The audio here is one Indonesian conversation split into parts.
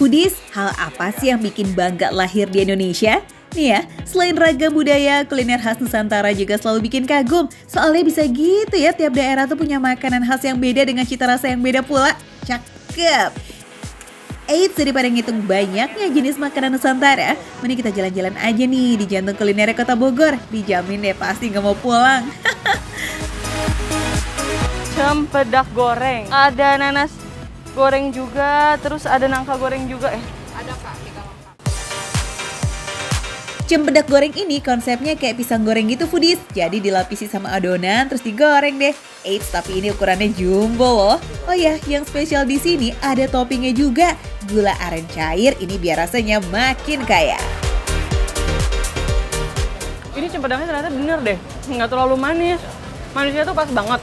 Foodies, hal apa sih yang bikin bangga lahir di Indonesia? Nih ya, selain ragam budaya, kuliner khas Nusantara juga selalu bikin kagum. Soalnya bisa gitu ya, tiap daerah tuh punya makanan khas yang beda dengan cita rasa yang beda pula. Cakep! Eits, daripada ngitung banyaknya jenis makanan Nusantara, mending kita jalan-jalan aja nih di jantung kuliner Kota Bogor. Dijamin deh pasti nggak mau pulang. Cempedak goreng, ada nanas goreng juga, terus ada nangka goreng juga. Ada Kak, 3 lengkap. Cempedak goreng ini konsepnya kayak pisang goreng gitu Foodies. Jadi dilapisi sama adonan terus digoreng deh. Eits, tapi ini ukurannya jumbo loh. Oh ya, yang spesial di sini ada toppingnya juga. Gula aren cair ini biar rasanya makin kaya. Ini cempedaknya ternyata bener deh, nggak terlalu manis. Manisnya tuh pas banget.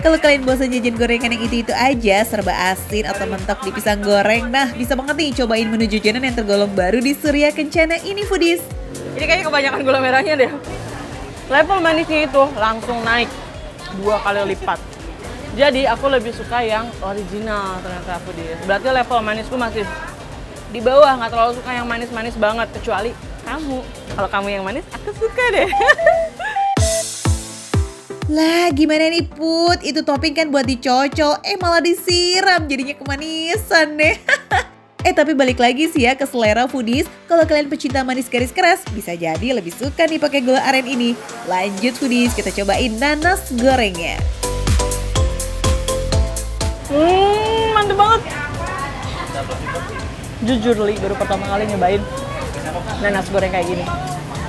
Kalau kalian bosan jajan gorengan yang itu-itu aja, serba asin atau mentok di pisang goreng, nah bisa banget nih cobain menu jajanan yang tergolong baru di Surya Kencana ini Foodies. Ini kayaknya kebanyakan gula merahnya deh. Level manisnya itu langsung naik 2 kali lipat. Jadi aku lebih suka yang original ternyata Foodies. Berarti level manisku masih di bawah, nggak terlalu suka yang manis-manis banget. Kecuali kamu. Kalau kamu yang manis, aku suka deh. Lah gimana nih Put, itu topping kan buat dicocol, malah disiram jadinya kemanisan deh. Tapi balik lagi sih ya ke selera Foodies, kalau kalian pecinta manis garis keras, bisa jadi lebih suka nih pakai gula aren ini. Lanjut Foodies, kita cobain nanas gorengnya. Mantep banget. Jujur Li, baru pertama kali nyobain nanas goreng kayak gini.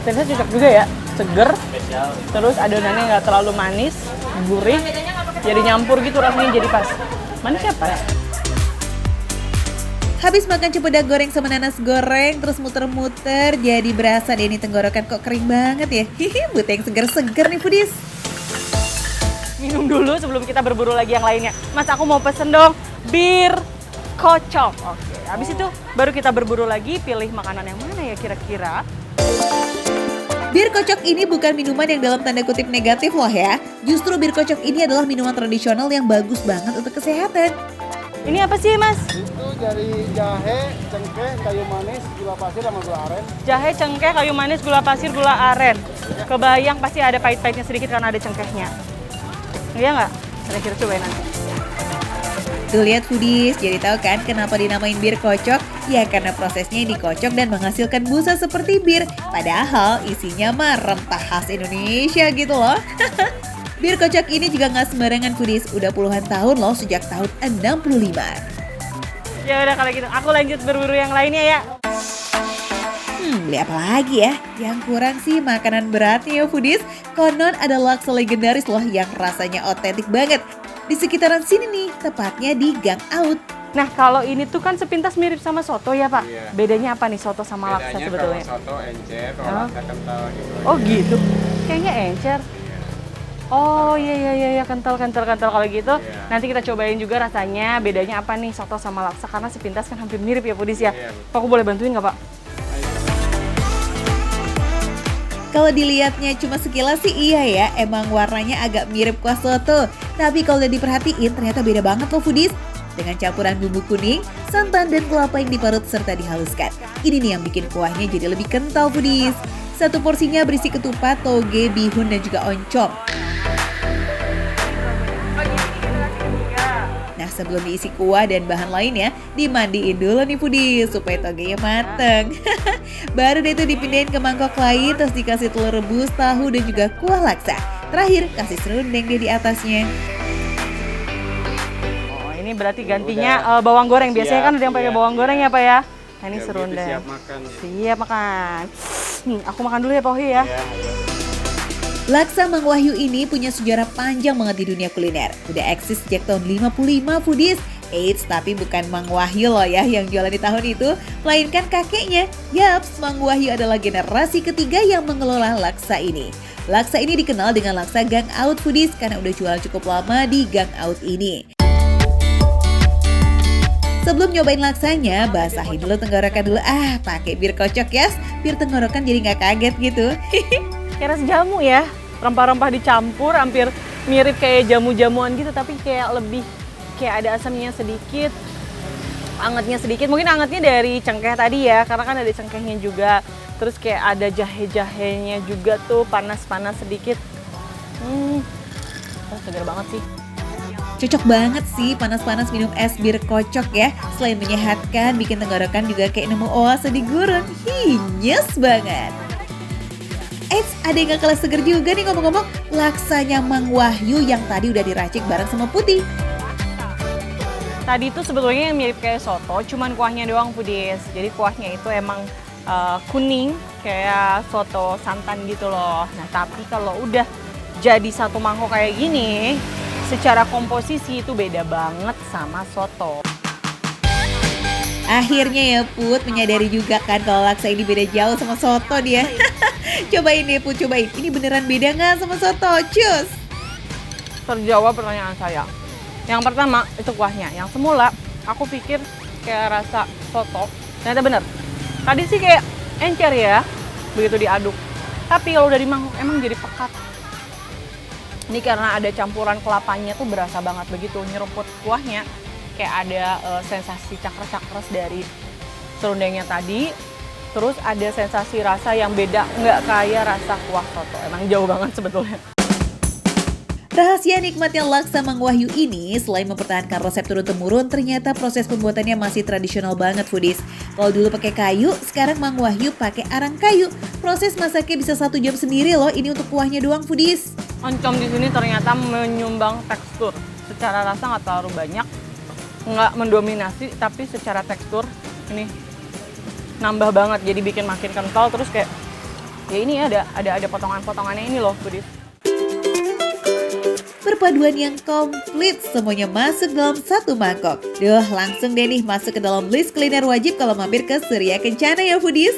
Ternyata cocok juga ya, seger, terus adonannya nggak terlalu manis, gurih, jadi nyampur gitu rasanya jadi pas. Manisnya pas. Habis makan cempedak goreng sama nanas goreng, terus muter-muter, jadi berasa deh ini tenggorokan kok kering banget ya. Hihi, buat yang seger-seger nih Foodies. Minum dulu sebelum kita berburu lagi yang lainnya. Mas, aku mau pesen dong bir kocok. Oke, habis itu baru kita berburu lagi, pilih makanan yang mana ya kira-kira. Bir kocok ini bukan minuman yang dalam tanda kutip negatif loh ya. Justru bir kocok ini adalah minuman tradisional yang bagus banget untuk kesehatan. Ini apa sih Mas? Itu dari jahe, cengkeh, kayu manis, gula pasir sama gula aren. Jahe, cengkeh, kayu manis, gula pasir, gula aren. Kebayang pasti ada pahit-pahitnya sedikit karena ada cengkehnya. Iya nggak? Kira-kira cobain nanti. Tuh lihat Foodies, jadi tahu kan kenapa dinamain bir kocok? Ya karena prosesnya dikocok dan menghasilkan busa seperti bir. Padahal isinya mah rempah khas Indonesia gitu loh. Bir kocok ini juga nggak sembarangan Foodies, udah puluhan tahun loh sejak tahun 65. Ya udah kalau gitu, aku lanjut berburu yang lainnya ya. Beli apa lagi ya? Yang kurang sih makanan beratnya ya Foodies. Konon ada laksa legendaris loh yang rasanya otentik banget. Di sekitaran sini nih, tepatnya di Gang Out. Nah kalau ini tuh kan sepintas mirip sama soto ya Pak? Iya. Bedanya apa nih soto sama laksa sebetulnya? Kalau soto encer, kalau laksa kental gitu. Oh gitu? Kayaknya encer. Oh iya kental kalau gitu. Iya. Nanti kita cobain juga rasanya bedanya apa nih soto sama laksa karena sepintas kan hampir mirip ya Foodies ya. Iya. Pak, aku boleh bantuin nggak Pak? Kalau dilihatnya cuma sekilas sih iya ya, emang warnanya agak mirip kuah soto. Tapi kalau udah diperhatiin ternyata beda banget loh Foodies. Dengan campuran bumbu kuning, santan dan kelapa yang diparut serta dihaluskan. Ini nih yang bikin kuahnya jadi lebih kental Foodies. Satu porsinya berisi ketupat, toge, bihun dan juga oncom. Nah sebelum diisi kuah dan bahan lainnya, dimandiin dulu nih Foodies supaya togenya mateng. Baru deh itu dipindahin ke mangkok lain, terus dikasih telur rebus, tahu dan juga kuah laksa. Terakhir kasih serundeng deh di atasnya. Oh ini berarti gantinya bawang goreng. Biasanya kan ada yang pakai bawang goreng ya Pak ya? Nah ini serundeng. Siap makan. Siap makan. Aku makan dulu ya Pak Wahyu ya. Laksa Mang Wahyu ini punya sejarah panjang banget di dunia kuliner. Udah eksis sejak tahun 55 Foodies. Eits, tapi bukan Mang Wahyu loh ya yang jualan di tahun itu, melainkan kakeknya. Yaps, Mang Wahyu adalah generasi ketiga yang mengelola laksa ini. Laksa ini dikenal dengan laksa Gang Out Foodies karena udah jualan cukup lama di Gang Out ini. Sebelum nyobain laksanya, basahin dulu tenggorokan dulu. Pakai bir kocok ya, biar tenggorokan jadi nggak kaget gitu. Kayak rasa jamu ya, rempah-rempah dicampur hampir mirip kayak jamu-jamuan gitu tapi kayak lebih kayak ada asamnya sedikit. angetnya sedikit, mungkin angetnya dari cengkeh tadi ya, karena kan ada cengkehnya juga. Terus kayak ada jahe-jahenya juga tuh, panas-panas sedikit. Segar banget sih. Cocok banget sih panas-panas minum es bir kocok ya. Selain menyehatkan, bikin tenggorokan juga kayak nemu oase di gurun. Nyes banget. Eits, ada yang gak kalah seger juga nih ngomong-ngomong. Laksanya Mang Wahyu yang tadi udah diracik bareng sama Putih. Tadi itu sebetulnya yang mirip kayak soto, cuman kuahnya doang Foodies. Jadi kuahnya itu emang kuning kayak soto santan gitu loh. Nah tapi kalau udah jadi satu mangkok kayak gini, secara komposisi itu beda banget sama soto. Akhirnya ya Put menyadari juga kan kalau laksa ini beda jauh sama soto dia. Cobain deh Put, cobain. Ini beneran beda nggak sama soto? Cus! Terjawab pertanyaan saya. Yang pertama itu kuahnya. Yang semula aku pikir kayak rasa soto. Ternyata bener. Tadi sih kayak encer ya, begitu diaduk. Tapi kalau udah dimangkok emang jadi pekat. Ini karena ada campuran kelapanya tuh berasa banget begitu nyeruput kuahnya. Kayak ada sensasi cakres-cakres dari serundengnya tadi. Terus ada sensasi rasa yang beda, nggak kayak rasa kuah soto. Emang jauh banget sebetulnya. Rahasia nikmatnya laksa Mang Wahyu ini selain mempertahankan resep turun-temurun, ternyata proses pembuatannya masih tradisional banget Foodies. Kalau dulu pakai kayu, sekarang Mang Wahyu pakai arang kayu. Proses masaknya bisa 1 jam sendiri loh, ini untuk kuahnya doang Foodies. Oncom di sini ternyata menyumbang tekstur. Secara rasa nggak terlalu banyak, nggak mendominasi, tapi secara tekstur ini nambah banget. Jadi bikin makin kental, terus kayak ya ini ada potongan-potongannya ini loh Foodies. Perpaduan yang komplit, semuanya masuk dalam satu mangkok. Duh, langsung deh nih masuk ke dalam list kuliner wajib kalau mampir ke Surya Kencana ya Foodies.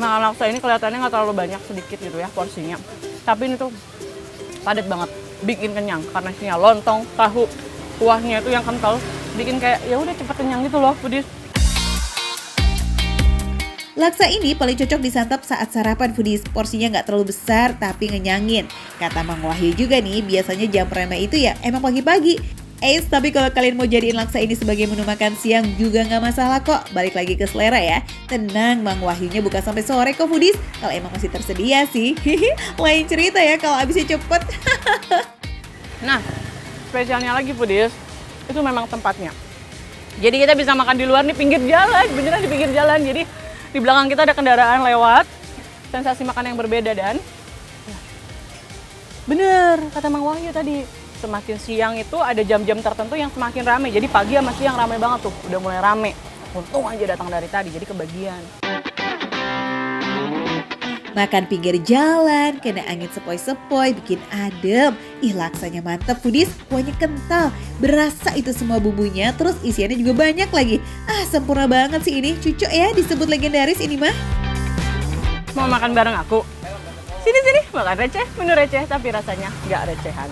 Makan laksa ini kelihatannya nggak terlalu banyak, sedikit gitu ya porsinya. Tapi ini tuh padat banget, bikin kenyang. Karena isinya lontong, tahu, kuahnya itu yang kental, bikin kayak ya udah cepet kenyang gitu loh Foodies. Laksa ini paling cocok disantap saat sarapan Foodies. Porsinya nggak terlalu besar tapi ngenyangin. Kata Mang Wahyu juga nih, biasanya jam prime itu ya emang pagi-pagi. Tapi kalau kalian mau jadiin laksa ini sebagai menu makan siang juga nggak masalah kok. Balik lagi ke selera ya. Tenang, Mang Wahyunya buka sampai sore kok Foodies. Kalau emang masih tersedia sih. Lain cerita ya kalau abisnya cepet. Nah, spesialnya lagi Foodies, itu memang tempatnya. Jadi kita bisa makan di luar nih pinggir jalan, beneran di pinggir jalan. Jadi di belakang kita ada kendaraan lewat, sensasi makan yang berbeda dan bener kata Mang Wahyu tadi, semakin siang itu ada jam-jam tertentu yang semakin rame. Jadi pagi sama siang rame banget tuh, udah mulai rame. Untung aja datang dari tadi, jadi kebagian. Makan pinggir jalan, kena angin sepoi-sepoi, bikin adem. Ih laksanya mantep Foodies, kuahnya kental. Berasa itu semua bumbunya, terus isiannya juga banyak lagi. Sempurna banget sih ini, cucok ya disebut legendaris ini mah. Mau makan bareng aku? Sini-sini, makan receh, menu receh tapi rasanya nggak recehan.